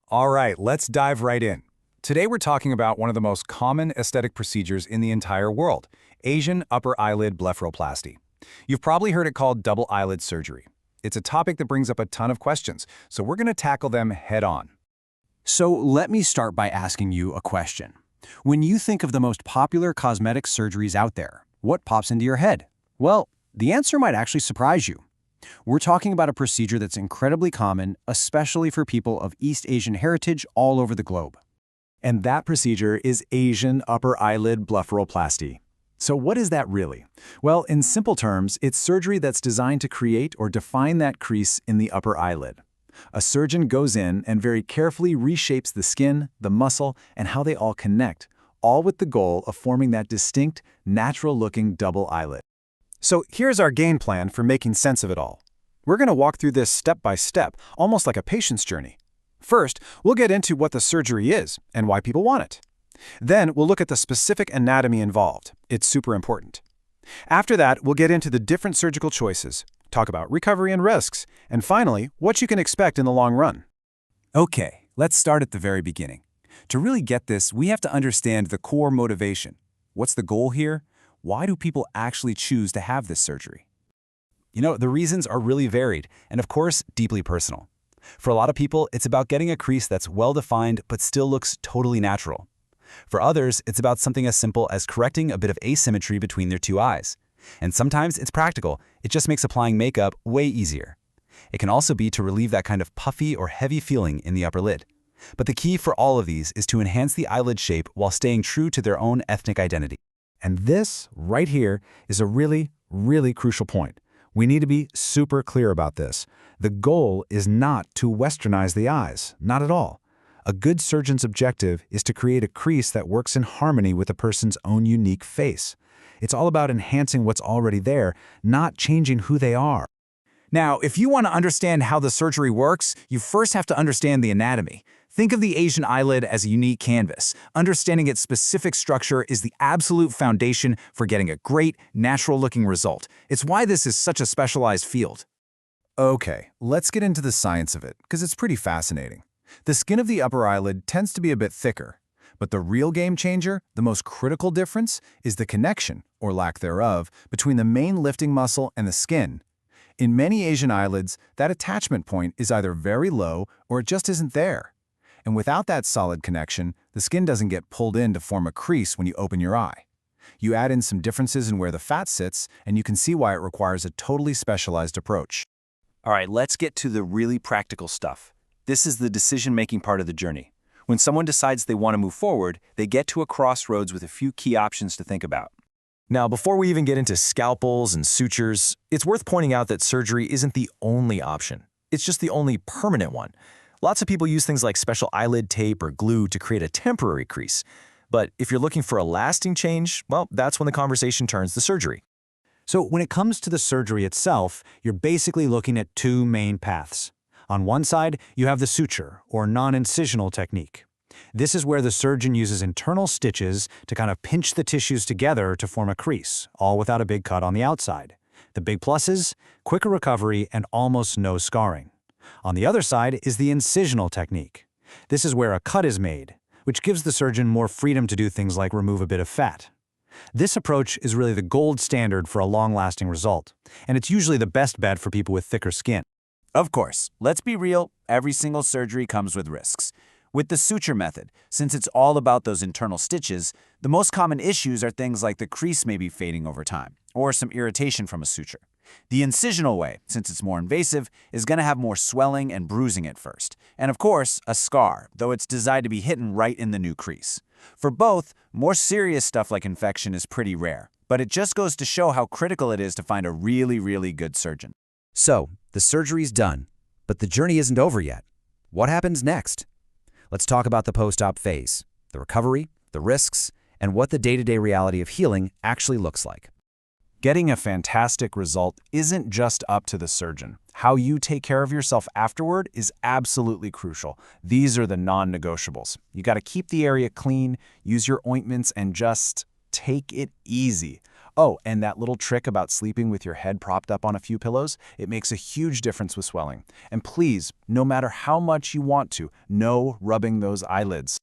All right, let's dive right in. Today we're talking about one of the most common aesthetic procedures in the entire world, Asian upper eyelid blepharoplasty. You've probably heard it called double eyelid surgery. It's a topic that brings up a ton of questions, so we're going to tackle them head on. So let me start by asking you a question. When you think of the most popular cosmetic surgeries out there, what pops into your head? Well, the answer might actually surprise you. We're talking about a procedure that's incredibly common, especially for people of East Asian heritage all over the globe. And that procedure is Asian upper eyelid blepharoplasty. So what is that really? Well, in simple terms, it's surgery that's designed to create or define that crease in the upper eyelid. A surgeon goes in and very carefully reshapes the skin, the muscle, and how they all connect, all with the goal of forming that distinct, natural-looking double eyelid. So here's our game plan for making sense of it all. We're going to walk through this step by step, almost like a patient's journey. First, we'll get into what the surgery is and why people want it. Then we'll look at the specific anatomy involved. It's super important. After that, we'll get into the different surgical choices, talk about recovery and risks, and finally, what you can expect in the long run. Okay, let's start at the very beginning. To really get this, we have to understand the core motivation. What's the goal here? Why do people actually choose to have this surgery? The reasons are really varied and, of course, deeply personal. For a lot of people, it's about getting a crease that's well-defined but still looks totally natural. For others, it's about something as simple as correcting a bit of asymmetry between their two eyes. And sometimes it's practical. It just makes applying makeup way easier. It can also be to relieve that kind of puffy or heavy feeling in the upper lid. But the key for all of these is to enhance the eyelid shape while staying true to their own ethnic identity. And this, right here, is a really, really crucial point. We need to be super clear about this. The goal is not to westernize the eyes, not at all. A good surgeon's objective is to create a crease that works in harmony with a person's own unique face. It's all about enhancing what's already there, not changing who they are. Now, if you want to understand how the surgery works, you first have to understand the anatomy. Think of the Asian eyelid as a unique canvas. Understanding its specific structure is the absolute foundation for getting a great, natural-looking result. It's why this is such a specialized field. Okay, let's get into the science of it, because it's pretty fascinating. The skin of the upper eyelid tends to be a bit thicker, but the real game changer, the most critical difference, is the connection, or lack thereof, between the main lifting muscle and the skin. In many Asian eyelids, that attachment point is either very low or it just isn't there. And without that solid connection, the skin doesn't get pulled in to form a crease when you open your eye. You add in some differences in where the fat sits, and you can see why it requires a totally specialized approach. All right, let's get to the really practical stuff. This is the decision-making part of the journey. When someone decides they want to move forward, they get to a crossroads with a few key options to think about. Now, before we even get into scalpels and sutures, it's worth pointing out that surgery isn't the only option. It's just the only permanent one. Lots of people use things like special eyelid tape or glue to create a temporary crease. But if you're looking for a lasting change, well, that's when the conversation turns to surgery. So when it comes to the surgery itself, you're basically looking at two main paths. On one side, you have the suture, or non-incisional technique. This is where the surgeon uses internal stitches to kind of pinch the tissues together to form a crease, all without a big cut on the outside. The big pluses: quicker recovery and almost no scarring. On the other side is the incisional technique. This is where a cut is made, which gives the surgeon more freedom to do things like remove a bit of fat. This approach is really the gold standard for a long-lasting result, and it's usually the best bet for people with thicker skin. Of course, let's be real, every single surgery comes with risks. With the suture method, since it's all about those internal stitches, the most common issues are things like the crease may be fading over time, or some irritation from a suture. The incisional way, since it's more invasive, is going to have more swelling and bruising at first. And of course, a scar, though it's designed to be hidden right in the new crease. For both, more serious stuff like infection is pretty rare, but it just goes to show how critical it is to find a really, really good surgeon. So, the surgery's done, but the journey isn't over yet. What happens next? Let's talk about the post-op phase, the recovery, the risks, and what the day-to-day reality of healing actually looks like. Getting a fantastic result isn't just up to the surgeon. How you take care of yourself afterward is absolutely crucial. These are the non-negotiables. You got to keep the area clean, use your ointments, and just take it easy. Oh, and that little trick about sleeping with your head propped up on a few pillows, it makes a huge difference with swelling. And please, no matter how much you want to, no rubbing those eyelids.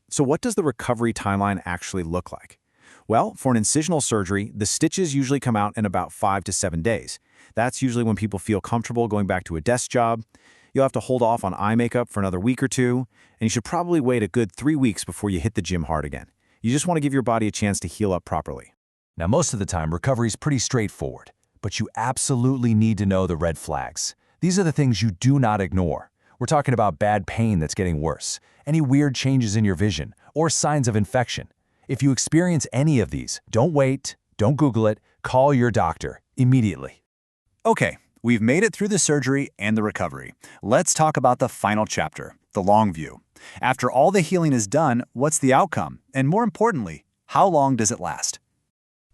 So what does the recovery timeline actually look like? Well, for an incisional surgery, the stitches usually come out in about 5 to 7 days. That's usually when people feel comfortable going back to a desk job. You'll have to hold off on eye makeup for another week or two, and you should probably wait a good 3 weeks before you hit the gym hard again. You just want to give your body a chance to heal up properly. Now, most of the time, recovery is pretty straightforward, but you absolutely need to know the red flags. These are the things you do not ignore. We're talking about bad pain that's getting worse, any weird changes in your vision, or signs of infection. If you experience any of these, don't wait, don't Google it, call your doctor immediately. Okay, we've made it through the surgery and the recovery. Let's talk about the final chapter, the long view. After all the healing is done, what's the outcome? And more importantly, how long does it last?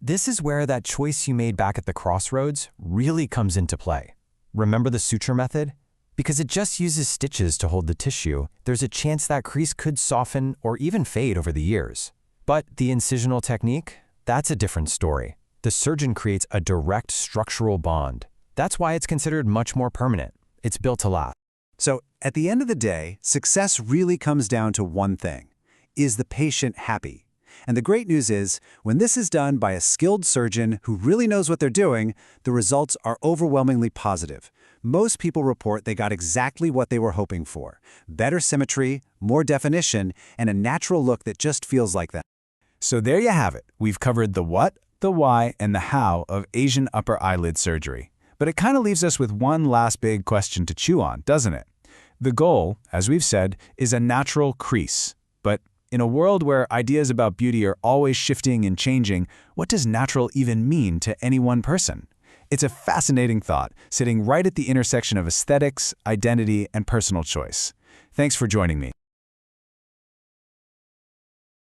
This is where that choice you made back at the crossroads really comes into play. Remember the suture method? Because it just uses stitches to hold the tissue, there's a chance that crease could soften or even fade over the years. But the incisional technique? That's a different story. The surgeon creates a direct structural bond. That's why it's considered much more permanent. It's built to last. So, at the end of the day, success really comes down to one thing. Is the patient happy? And the great news is, when this is done by a skilled surgeon who really knows what they're doing, the results are overwhelmingly positive. Most people report they got exactly what they were hoping for. Better symmetry, more definition, and a natural look that just feels like them. So there you have it. We've covered the what, the why, and the how of Asian upper eyelid surgery. But it kind of leaves us with one last big question to chew on, doesn't it? The goal, as we've said, is a natural crease. But in a world where ideas about beauty are always shifting and changing, what does natural even mean to any one person? It's a fascinating thought, sitting right at the intersection of aesthetics, identity, and personal choice. Thanks for joining me.